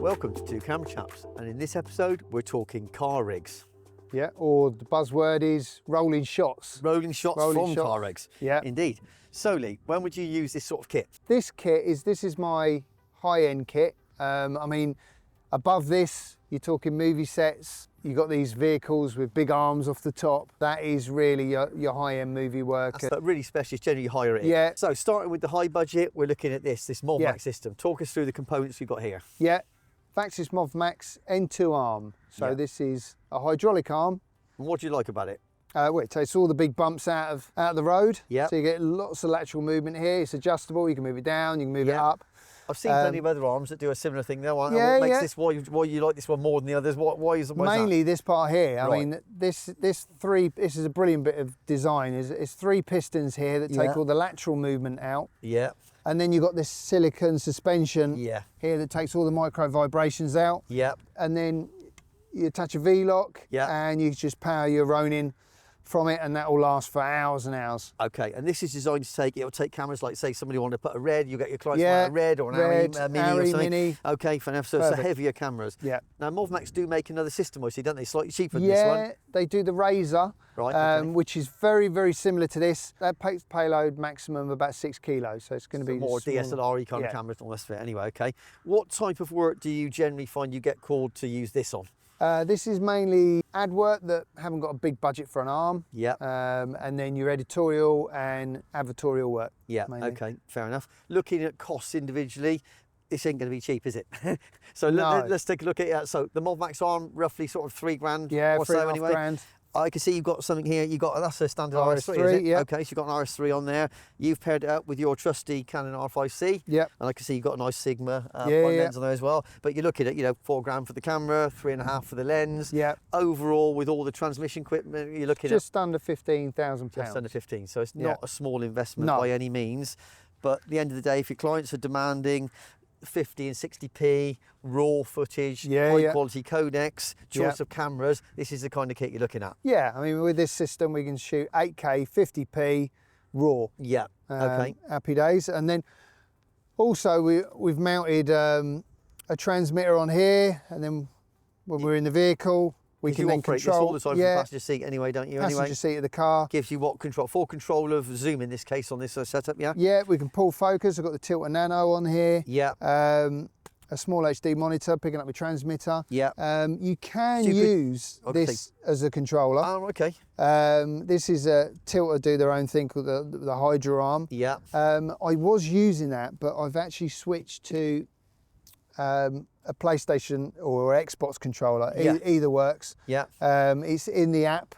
Welcome to Two Camera Chaps, and in this episode we're talking car rigs. Yeah, or the buzzword is rolling shots. Rolling shots from car rigs. Yeah. Indeed. So Lee, when would you use this sort of kit? This is my high-end kit. I mean, above this, you're talking movie sets. You've got these vehicles with big arms off the top. That is really your high-end movie work. That's really specialist, generally higher it. Yeah. So starting with the high budget, we're looking at this Movmax Yeah. system. Talk us through the components we've got here. Yeah, VAXIS Movmax N2 arm. So Yeah. this is a hydraulic arm. And what do you like about it? Well, it takes all the big bumps out of the road. Yeah. So you get lots of lateral movement here. It's adjustable. You can move it down. You can move it up. I've seen plenty of other arms that do a similar thing though. Yeah, what makes this, why you like this one more than the others? Why is Mainly this part here. I Right. mean, this is a brilliant bit of design. It's three pistons here that take all the lateral movement out. Yeah. And then you've got this silicone suspension Yeah. here that takes all the micro vibrations out. Yeah. And then you attach a V-lock and you just power your Ronin from it, and that will last for hours and hours. Okay, and this is designed to it'll take cameras like, say, somebody wanted to put a red, you get your clients mount a red or an Arri Mini or something. Mini. Okay, fair enough. So it's the heavier cameras. Yeah. Now, Movmax do make another system, obviously, don't they? Slightly cheaper than this one. Yeah, they do the Razor, Right, okay. which is very, very similar to this. That payload maximum of about 6 kilos, so it's going to be more smaller. DSLR kind of cameras and all the rest of it. Anyway, okay. What type of work do you generally find you get called to use this on? This is mainly ad work that haven't got a big budget for an arm. Yeah. And then your editorial and advertorial work. Yeah, mainly. okay, fair enough. Looking at costs individually, this ain't going to be cheap, is it? So No. let's take a look at it. So the Movmax arm, roughly sort of $3,000 Yeah, or so £3,500. anyway. I can see you've got something here. That's a standard RS3, is RS3, it? yeah. Okay, so you've got an RS3 on there. You've paired it up with your trusty Canon R5C. Yep. And I can see you've got a nice Sigma front yeah. lens on there as well. But you're looking at, $4,000 for the camera, 3.5 for the lens. Yeah. Overall, with all the transmission equipment, you're looking Just under £15,000. just under 15. So it's not a small investment No. by any means. But at the end of the day, if your clients are demanding 50 and 60p raw footage, high quality codecs, choice of cameras, this is the kind of kit you're looking at. Yeah, I mean, with this system, we can shoot 8K, 50p raw. Yeah, okay. Happy days. And then also we've mounted a transmitter on here, and then when we're in the vehicle, we can you then operate control. this all the time from the passenger seat anyway, don't you? Passenger seat of the car. Gives you what control? Full control of zoom in this case on this setup, yeah? Yeah, we can pull focus. I've got the Tilta Nano on here. Yeah. A small HD monitor picking up the transmitter. Yeah. You can use this as a controller. Oh, okay. This is a Tilta do their own thing called the Hydra arm. Yeah. I was using that, but I've actually switched to a PlayStation or Xbox controller. Either works. Yeah. It's in the app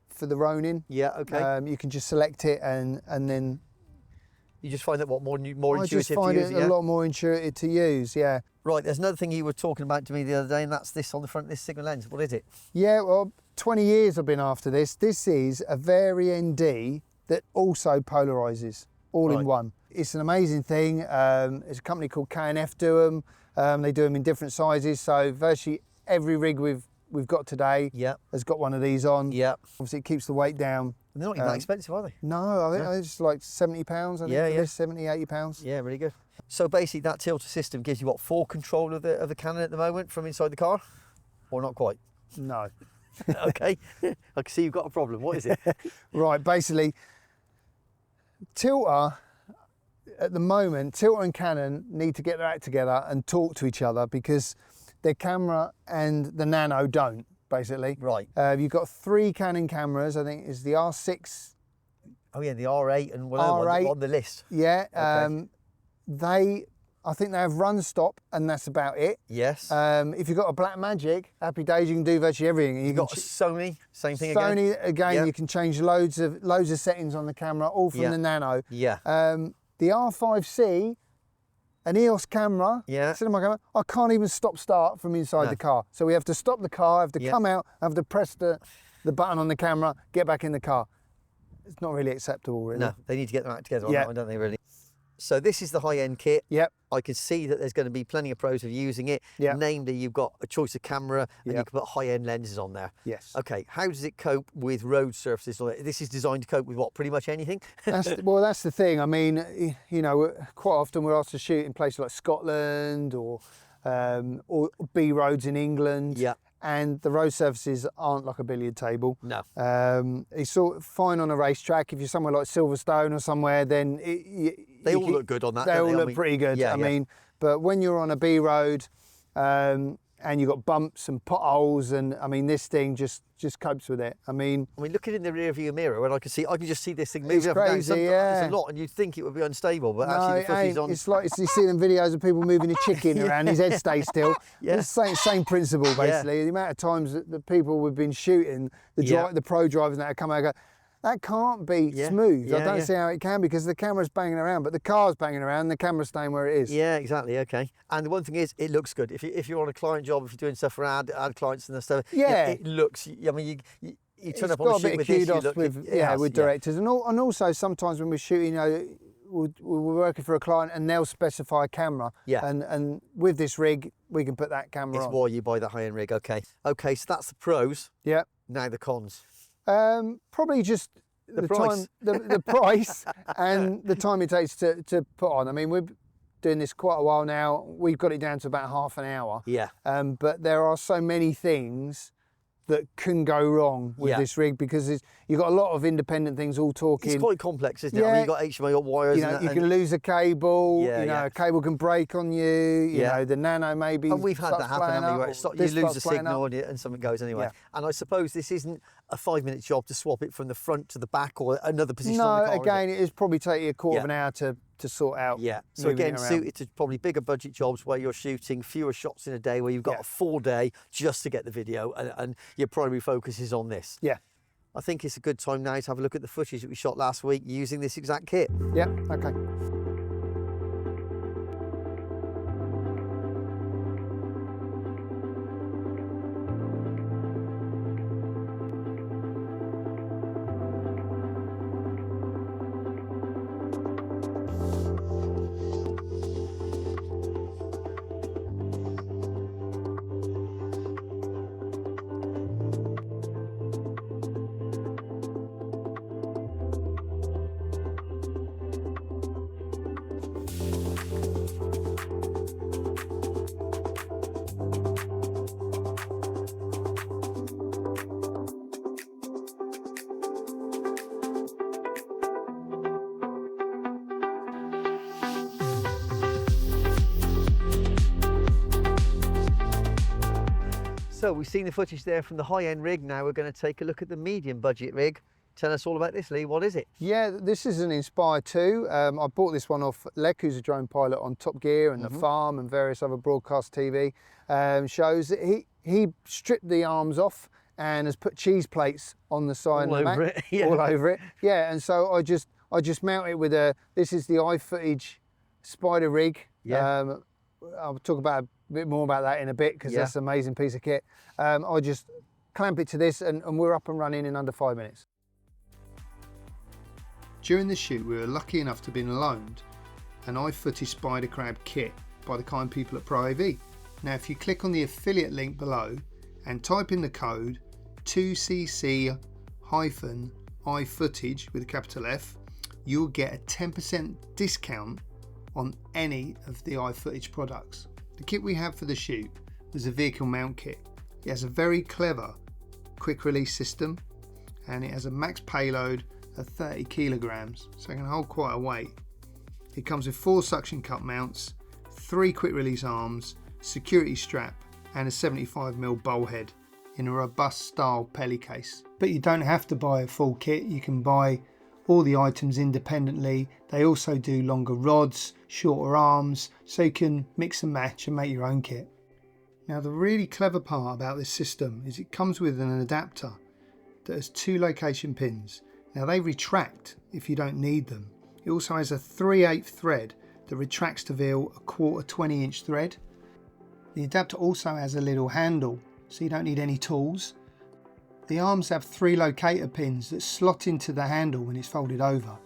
for the Ronin. Yeah, okay. You can just select it and then You just find that more intuitive I just find to use, it a lot more intuitive to use, yeah. Right, there's another thing you were talking about to me the other day, and that's this on the front of this Sigma lens. What is it? Yeah, well, 20 years I've been after this. This is a Vari ND that also polarises all in one. It's an amazing thing. It's a company called KNF do them. They do them in different sizes, so virtually every rig we've got today has got one of these on. Yeah. Obviously it keeps the weight down. And they're not even that expensive, are they? No, I think it's like £70, I think, for this, 70, £80. Yeah, really good. So basically that tilter system gives you what, full control of the Canon at the moment from inside the car? Or not quite? No. Okay, I can see you've got a problem. What is it? Right, basically, Tilta, at the moment, Tilta and Canon need to get their act together and talk to each other because their camera and the Nano don't, basically. Right. You've got 3 Canon cameras, I think it's the R6. Oh yeah, the R8 and whatever R8, on the list. Yeah, Okay. I think they have run stop and that's about it. Yes. If you've got a Black Magic, happy days, you can do virtually everything. You've got Sony, same thing again. Sony again, Yep. you can change loads of settings on the camera, all from the Nano. Yeah. The R5C, an EOS camera, cinema camera, I can't even stop-start from inside the car. So we have to stop the car, I have to come out, I have to press the button on the camera, get back in the car. It's not really acceptable, really. No, they need to get them out together on that one, don't they, really? So this is the high-end kit. Yep. I can see that there's going to be plenty of pros of using it. Yep. Namely, you've got a choice of camera and you can put high-end lenses on there. Yes. Okay, how does it cope with road surfaces? This is designed to cope with what, pretty much anything? That's the thing. I mean, quite often we're asked to shoot in places like Scotland or or B roads in England. Yeah. And the road surfaces aren't like a billiard table. No. It's sort of fine on a racetrack. If you're somewhere like Silverstone or somewhere, then they all look good on that. They all look I mean, pretty good. Yeah, I mean, but when you're on a B road and you've got bumps and potholes, and I mean, this thing just copes with it. I mean, looking in the rear view mirror, when I can just see this thing moving up and down. It's a lot, and you'd think it would be unstable, but actually the footy's on. It's like you see them videos of people moving a chicken around, his head stays still. It's the same principle, basically. The amount of times that the people we've been shooting, the pro drivers that come out and go, that can't be smooth. I don't see how it can, because the camera's banging around, but the car's banging around and the camera's staying where it is. Yeah, exactly. Okay. And the one thing is, it looks good. If you're on a client job, if you're doing stuff for ad clients and stuff, it looks. I mean, you turn up on the shoot with this, you look, with directors, and also sometimes when we're shooting, we're working for a client and they'll specify a camera. Yeah. And with this rig, we can put that camera on. It's why you buy the high-end rig. Okay. Okay. So that's the pros. Yeah. Now the cons. Probably just the price. The price and the time it takes to put on. I mean, we're doing this quite a while now. We've got it down to about half an hour. Yeah. But there are so many things that can go wrong with this rig, because you've got a lot of independent things all talking. It's quite complex, isn't it? I mean, you've got HDMI, you've got wires. You can lose a cable. A cable can break on you. You know, the nano maybe. And we've had that happen, haven't we? Where you lose the signal and something goes anyway. Yeah. And I suppose this isn't a 5-minute job to swap it from the front to the back or another position on the car. No, again, it is probably take you a quarter of an hour to sort out. Yeah. So again, suited to probably bigger budget jobs where you're shooting fewer shots in a day, where you've got a full day just to get the video, and your primary focus is on this. Yeah. I think it's a good time now to have a look at the footage that we shot last week using this exact kit. Yeah. Okay. So we've seen the footage there from the high-end rig. Now we're going to take a look at the medium budget rig. Tell us all about this, Lee. What is it? Yeah, this is an Inspire 2. I bought this one off Lek, who's a drone pilot on Top Gear and The Farm and various other broadcast TV shows. He stripped the arms off and has put cheese plates on the side all over it. Yeah. All over it. Yeah, and so I just mount it with this is the iFootage Spider rig. Yeah. I'll talk about a bit more about that in a bit, because that's an amazing piece of kit. I just clamp it to this and we're up and running in under 5 minutes. During the shoot, we were lucky enough to have been loaned an iFootage Spider Crab kit by the kind people at Pro AV. Now, if you click on the affiliate link below and type in the code 2cc-iFootage with a capital F, you'll get a 10% discount on any of the iFootage products. The kit we have for the shoot was a vehicle mount kit. It has a very clever quick release system, and it has a max payload of 30 kilograms, so it can hold quite a weight. It comes with 4 suction cup mounts, 3 quick release arms, security strap, and a 75mm bowl head in a robust style pelly case. But you don't have to buy a full kit. You can buy all the items independently. They also do longer rods, shorter arms, so you can mix and match and make your own kit. Now, the really clever part about this system is it comes with an adapter that has 2 location pins. Now, they retract if you don't need them. It also has a 3/8 thread that retracts to reveal a 1/4 20-inch thread. The adapter also has a little handle, so you don't need any tools. The arms have 3 locator pins that slot into the handle when it's folded over.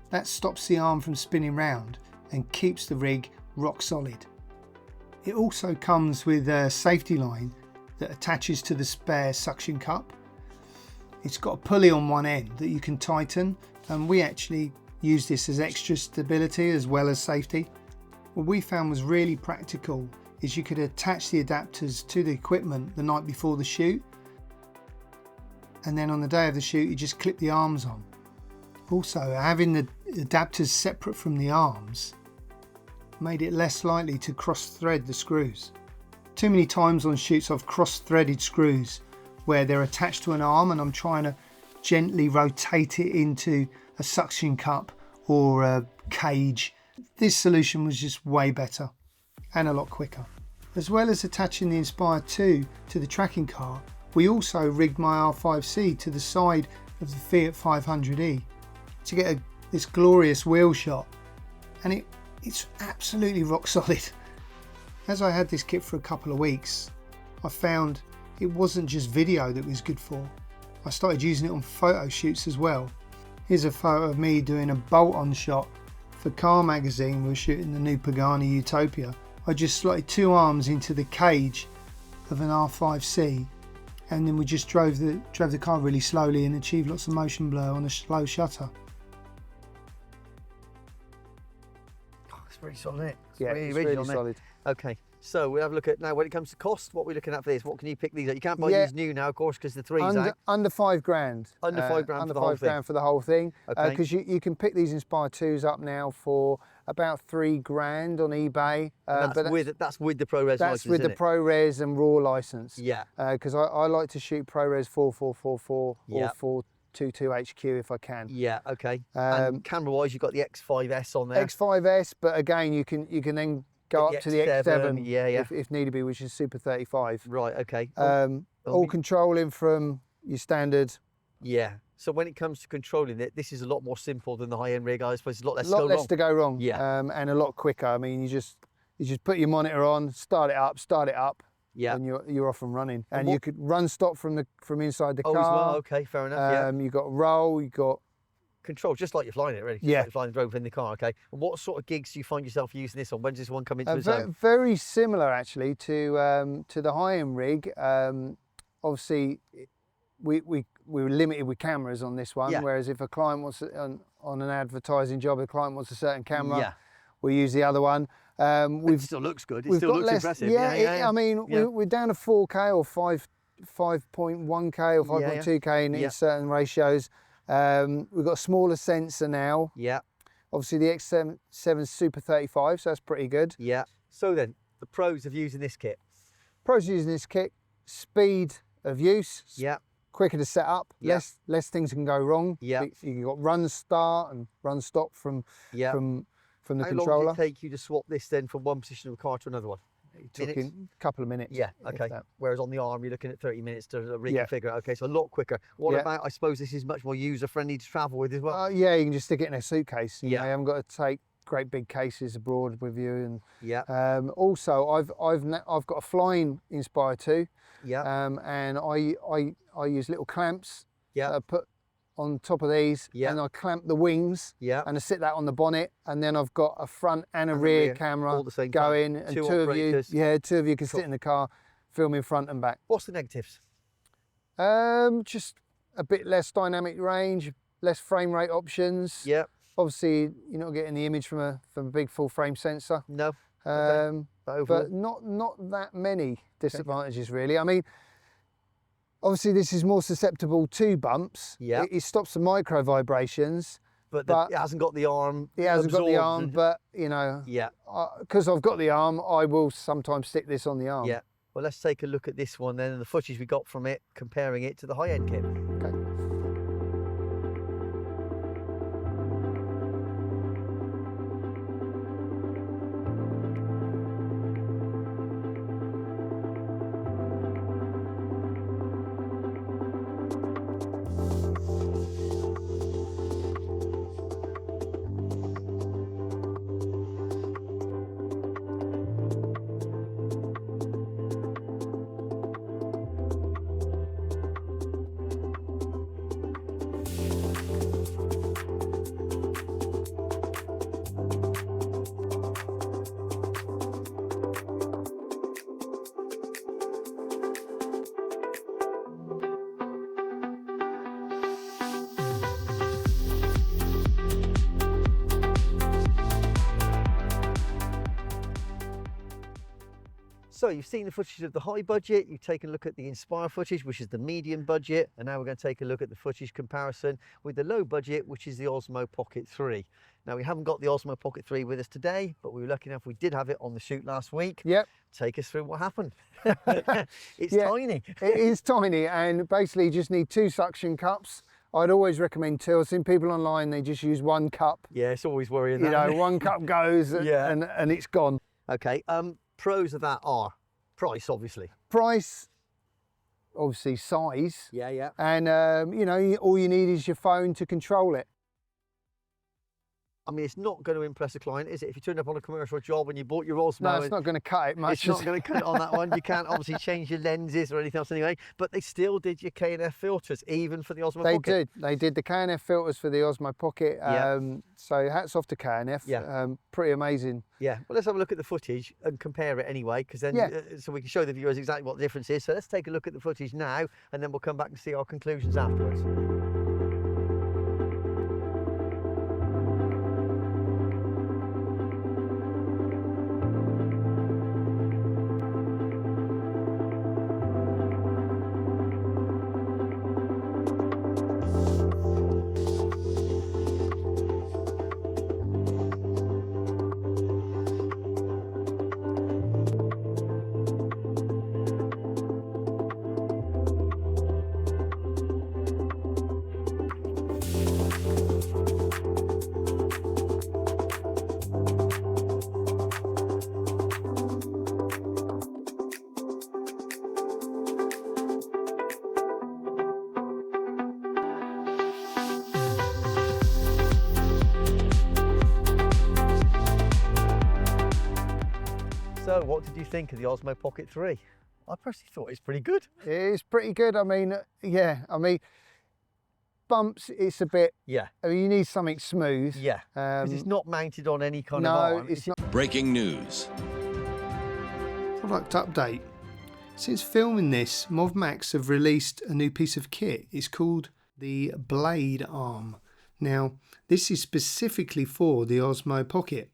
That stops the arm from spinning round and keeps the rig rock solid. It also comes with a safety line that attaches to the spare suction cup. It's got a pulley on one end that you can tighten, and we actually use this as extra stability as well as safety. what we found was really practical is you could attach the adapters to the equipment the night before the shoot, and then on the day of the shoot you just clip the arms on. Also, having the adapters separate from the arms made it less likely to cross-thread the screws. Too many times on shoots I've cross-threaded screws where they're attached to an arm and I'm trying to gently rotate it into a suction cup or a cage. This solution was just way better and a lot quicker. As well as attaching the Inspire 2 to the tracking car, we also rigged my R5C to the side of the Fiat 500e to get this glorious wheel shot, and it's absolutely rock solid. As I had this kit for a couple of weeks, I found it wasn't just video that it was good for. I started using it on photo shoots as well. Here's a photo of me doing a bolt-on shot for Car Magazine. We were shooting the new Pagani Utopia. I just slotted 2 arms into the cage of an R5C, and then we just drove the car really slowly and achieved lots of motion blur on a slow shutter. It's really solid, isn't it? Yeah, it's really solid. Okay, so we'll have a look at now when it comes to cost. What are we looking at for this? What can you pick these up? You can't buy these new now, of course, because the 3's out. Under £5,000. Under £5,000 under for the whole thing. £5,000 for the whole thing. Okay. Because you can pick these Inspire 2s up now for about £3,000 on eBay. That's with the ProRes license. That's with the ProRes and RAW license. Yeah. Because I like to shoot ProRes 4444 Yeah. or 422 HQ if I can. Yeah. Okay. And camera-wise, you've got the X5S on there. X5S, but again, you can then go up to the X7 if need be, which is Super 35. Right. Okay. All controlling from your standard. Yeah. So when it comes to controlling it, this is a lot more simple than the high-end rig. I suppose there's a lot less to go wrong. Yeah. And a lot quicker. I mean, you just put your monitor on, start it up. Yeah. And you're off and running. And you could run stop from inside the car. Oh, as well. Okay, fair enough. You've got roll. You've got control, just like you're flying it, really. Just like you're flying the drone in the car. Okay. And what sort of gigs do you find yourself using this on? When does this one come into its own? Very similar, actually, to the high-end rig. Obviously, we were limited with cameras on this one, whereas if a client wants on an advertising job, a client wants a certain camera, we use the other one. It still looks good. It still looks impressive. I mean, we're down to 4K or 5.1K or 5.2K in certain ratios. We've got a smaller sensor now. Yeah. Obviously, the X7 is Super 35, so that's pretty good. Yeah. So then, the pros of using this kit. Pros of using this kit: speed of use. Yeah. Quicker to set up. Yeah. Less things can go wrong. Yeah. You've got run start and run stop from the controller. How long did it take you to swap this then from one position of the car to another one? It took in a couple of minutes. Yeah, okay. Whereas on the arm, you're looking at 30 minutes to reconfigure it. Okay, so a lot quicker. What about, I suppose this is much more user-friendly to travel with as well? Yeah, you can just stick it in a suitcase. You haven't got to take great big cases abroad with you. And also, I've got a flying Inspire 2. Yeah. And I use little clamps that I put on top of these, and I clamp the wings, and I sit that on the bonnet, and then I've got a front and a rear camera all the same going, and two of you can sit in the car, filming front and back. What's the negatives? Just a bit less dynamic range, less frame rate options. Yeah. Obviously, you're not getting the image from a big full frame sensor. No. But not that many disadvantages really. I mean, obviously, this is more susceptible to bumps. Yeah. It stops the micro vibrations. But it hasn't got the arm. It hasn't got the arm, but you know. Yeah. Because I've got the arm, I will sometimes stick this on the arm. Yeah. Well, let's take a look at this one then, and the footage we got from it, comparing it to the high-end kit. Okay. So you've seen the footage of the high budget, you've taken a look at the Inspire footage, which is the medium budget, and now we're going to take a look at the footage comparison with the low budget, which is the Osmo Pocket 3. Now we haven't got the Osmo Pocket 3 with us today, but we were lucky enough we did have it on the shoot last week. Yep. Take us through what happened. It's yeah, tiny. It is tiny, and basically you just need 2 suction cups. I'd always recommend 2. I've seen people online, they just use 1 cup. Yeah, it's always worrying. You know, 1 cup goes and it's gone. Okay, pros of that are price, obviously. Price, obviously size. Yeah, yeah. And, you know, all you need is your phone to control it. I mean, it's not going to impress a client, is it? If you turned up on a commercial job and you bought your Osmo... No, it's not going to cut it much. It's not going to cut it on that one. You can't obviously change your lenses or anything else anyway, but they still did your K&F filters, even for the Osmo Pocket. They did the K&F filters for the Osmo Pocket. Yeah. So hats off to K&F. Yeah. Pretty amazing. Yeah, well, let's have a look at the footage and compare it anyway, because then, so we can show the viewers exactly what the difference is. So let's take a look at the footage now, and then we'll come back and see our conclusions afterwards. So what did you think of the Osmo Pocket 3? I personally thought it's pretty good. It is pretty good. I mean, yeah, bumps, it's a bit... Yeah. I mean, you need something smooth. Yeah, because it's not mounted on any kind of arm. No, it's not. Breaking news. Product update. Since filming this, Movmax have released a new piece of kit. It's called the Blade Arm. Now, this is specifically for the Osmo Pocket,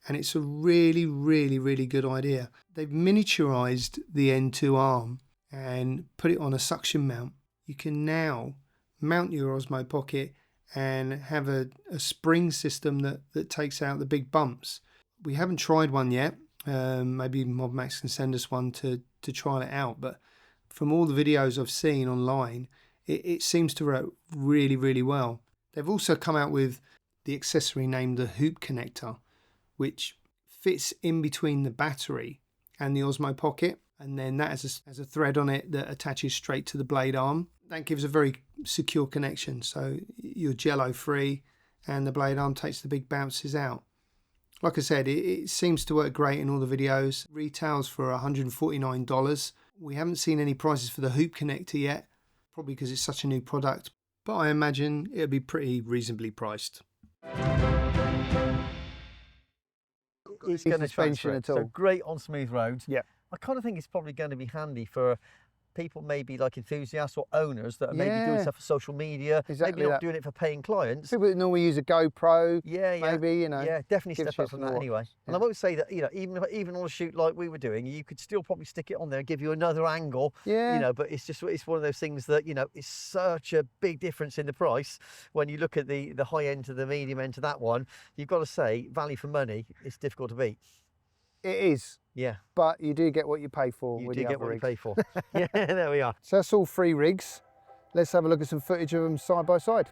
and it's a really, really, really good idea. They've miniaturized the N2 arm and put it on a suction mount. You can now mount your Osmo Pocket and have a spring system that takes out the big bumps. We haven't tried one yet. Maybe Movmax can send us one to try it out, but from all the videos I've seen online, it seems to work really, really well. They've also come out with the accessory named the hoop connector, which fits in between the battery and the Osmo Pocket, and then that has a thread on it that attaches straight to the blade arm. That gives a very secure connection, so you're jello free and the blade arm takes the big bounces out. Like I said, it seems to work great in all the videos. Retails for $149. We haven't seen any prices for the hoop connector yet, probably because it's such a new product, but I imagine it'll be pretty reasonably priced. It's going to transfer. So great on smooth roads. Yeah. I kind of think it's probably going to be handy for people maybe like enthusiasts or owners that are maybe doing stuff for social media, maybe not doing it for paying clients. People that normally use a GoPro, maybe, you know. Yeah, definitely step up from that anyway. And I won't say that, you know, even on a shoot like we were doing, you could still probably stick it on there and give you another angle, you know, but it's one of those things that, you know, it's such a big difference in the price. When you look at the high end to the medium end to that one, you've got to say, value for money, it's difficult to beat. It is. Yeah. But you do get what you pay for. You do get what you pay for. Yeah, there we are. So that's all 3 rigs. Let's have a look at some footage of them side by side.